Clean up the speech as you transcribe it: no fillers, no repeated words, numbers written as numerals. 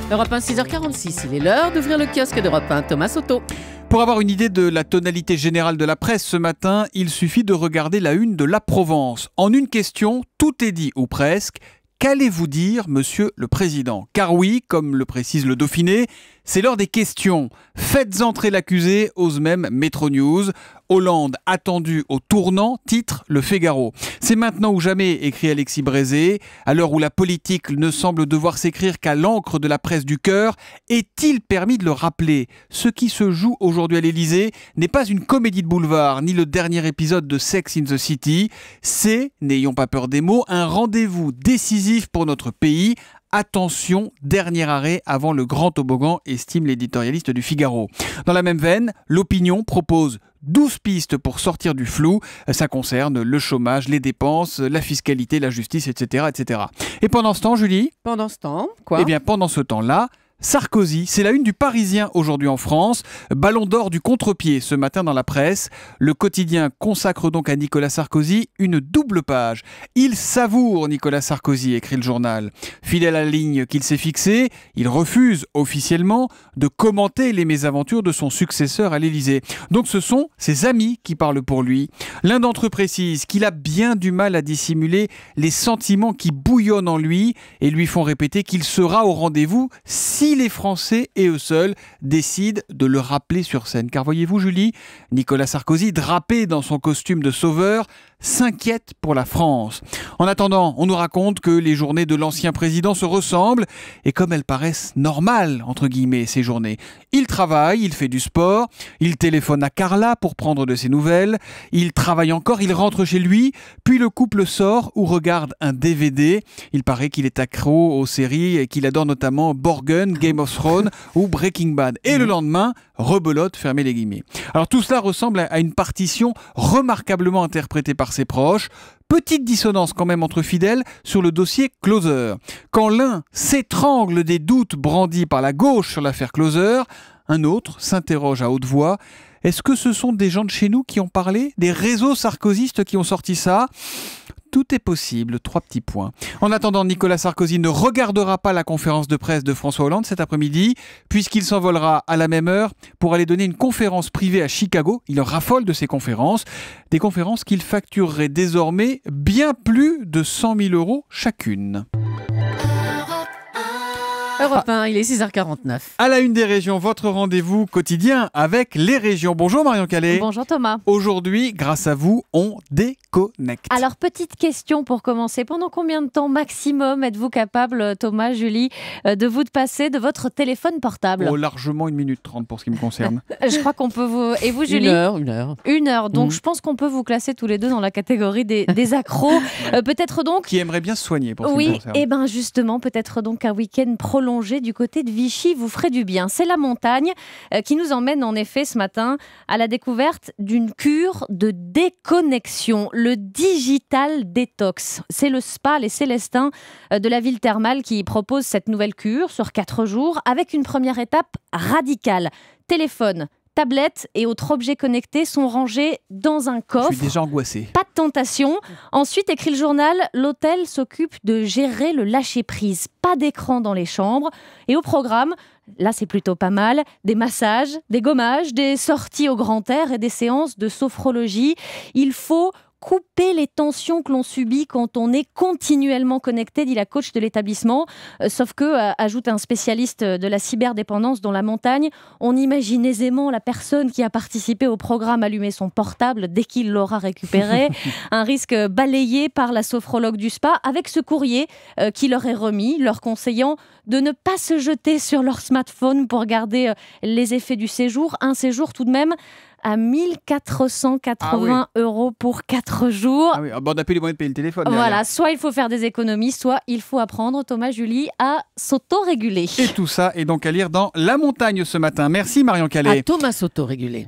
Europe 1, 6h46, il est l'heure d'ouvrir le kiosque d'Europe 1. Thomas Soto. Pour avoir une idée de la tonalité générale de la presse ce matin, il suffit de regarder la une de La Provence. En une question, tout est dit ou presque. Qu'allez-vous dire, monsieur le président ? Car oui, comme le précise le Dauphiné, c'est l'heure des questions. Faites entrer l'accusé, ose même Métro News. Hollande attendu au tournant, titre Le Figaro. C'est maintenant ou jamais, écrit Alexis Brézé. À l'heure où la politique ne semble devoir s'écrire qu'à l'encre de la presse du cœur, est-il permis de le rappeler ? Ce qui se joue aujourd'hui à l'Élysée n'est pas une comédie de boulevard, ni le dernier épisode de Sex in the City. C'est, n'ayons pas peur des mots, un rendez-vous décisif pour notre pays. Attention, dernier arrêt avant le grand toboggan, estime l'éditorialiste du Figaro. Dans la même veine, l'Opinion propose 12 pistes pour sortir du flou. Ça concerne le chômage, les dépenses, la fiscalité, la justice, etc., etc. Et pendant ce temps, Julie ? Pendant ce temps, quoi ? Eh bien, pendant ce temps-là, Sarkozy, c'est la une du Parisien aujourd'hui en France. Ballon d'or du contre-pied ce matin dans la presse. Le quotidien consacre donc à Nicolas Sarkozy une double page. Il savoure Nicolas Sarkozy, écrit le journal. Fidèle à la ligne qu'il s'est fixée, il refuse officiellement de commenter les mésaventures de son successeur à l'Élysée. Donc ce sont ses amis qui parlent pour lui. L'un d'entre eux précise qu'il a bien du mal à dissimuler les sentiments qui bouillonnent en lui et lui font répéter qu'il sera au rendez-vous si les Français et eux seuls décident de le rappeler sur scène. Car voyez-vous, Julie, Nicolas Sarkozy, drapé dans son costume de sauveur, s'inquiète pour la France. En attendant, on nous raconte que les journées de l'ancien président se ressemblent et comme elles paraissent normales, entre guillemets, ces journées. Il travaille, il fait du sport, il téléphone à Carla pour prendre de ses nouvelles, il travaille encore, il rentre chez lui, puis le couple sort ou regarde un DVD. Il paraît qu'il est accro aux séries et qu'il adore notamment Borgen, Game of Thrones ou Breaking Bad. Et le lendemain, rebelote, fermez les guillemets. Alors tout cela ressemble à une partition remarquablement interprétée par ses proches. Petite dissonance quand même entre fidèles sur le dossier Closer. Quand l'un s'étrangle des doutes brandis par la gauche sur l'affaire Closer, un autre s'interroge à haute voix. Est-ce que ce sont des gens de chez nous qui ont parlé ? Des réseaux sarkozystes qui ont sorti ça ? Tout est possible, 3 petits points. En attendant, Nicolas Sarkozy ne regardera pas la conférence de presse de François Hollande cet après-midi, puisqu'il s'envolera à la même heure pour aller donner une conférence privée à Chicago. Il en raffole de ces conférences, des conférences qu'il facturerait désormais bien plus de 100 000 € chacune. Europe 1, il est 6h49. À la une des régions, votre rendez-vous quotidien avec les régions. Bonjour Marion Calais. Bonjour Thomas. Aujourd'hui, grâce à vous, on déconnecte. Alors, petite question pour commencer. Pendant combien de temps maximum êtes-vous capable, Thomas, Julie, de vous passer de votre téléphone portable ? Oh, largement 1 minute 30 pour ce qui me concerne. Je crois qu'on peut vous... Et vous, Julie ? 1 heure. 1 heure. Donc, je pense qu'on peut vous classer tous les deux dans la catégorie des accros. Peut-être donc... Qui aimerait bien se soigner pour ce qui me Oui, concerne. et bien justement, peut-être donc un week-end prolongé du côté de Vichy vous ferait du bien. C'est la montagne qui nous emmène en effet ce matin à la découverte d'une cure de déconnexion, le Digital Detox. C'est le spa Les Célestins de la ville thermale qui propose cette nouvelle cure sur 4 jours avec une première étape radicale. Téléphone, tablette et autres objets connectés sont rangés dans un coffre. Je suis déjà angoissé. Pas de tentation. Ensuite, écrit le journal, l'hôtel s'occupe de gérer le lâcher-prise. Pas d'écran dans les chambres. Et au programme, là c'est plutôt pas mal, des massages, des gommages, des sorties au grand air et des séances de sophrologie. Il faut couper les tensions que l'on subit quand on est continuellement connecté, dit la coach de l'établissement. Sauf que, ajoute un spécialiste de la cyberdépendance dans la montagne, on imagine aisément la personne qui a participé au programme allumer son portable dès qu'il l'aura récupéré. Un risque balayé par la sophrologue du spa avec ce courrier qui leur est remis, leur conseillant de ne pas se jeter sur leur smartphone pour garder les effets du séjour. Un séjour tout de même à 1 480 € pour 4 jours. Ah oui, on n'a plus les moyens de payer le téléphone. Voilà, derrière. soit il faut faire des économies, soit il faut apprendre, Thomas, Julie, à s'auto-réguler. Et tout ça est donc à lire dans La Montagne ce matin. Merci Marion Calais. À Thomas Soto régulé.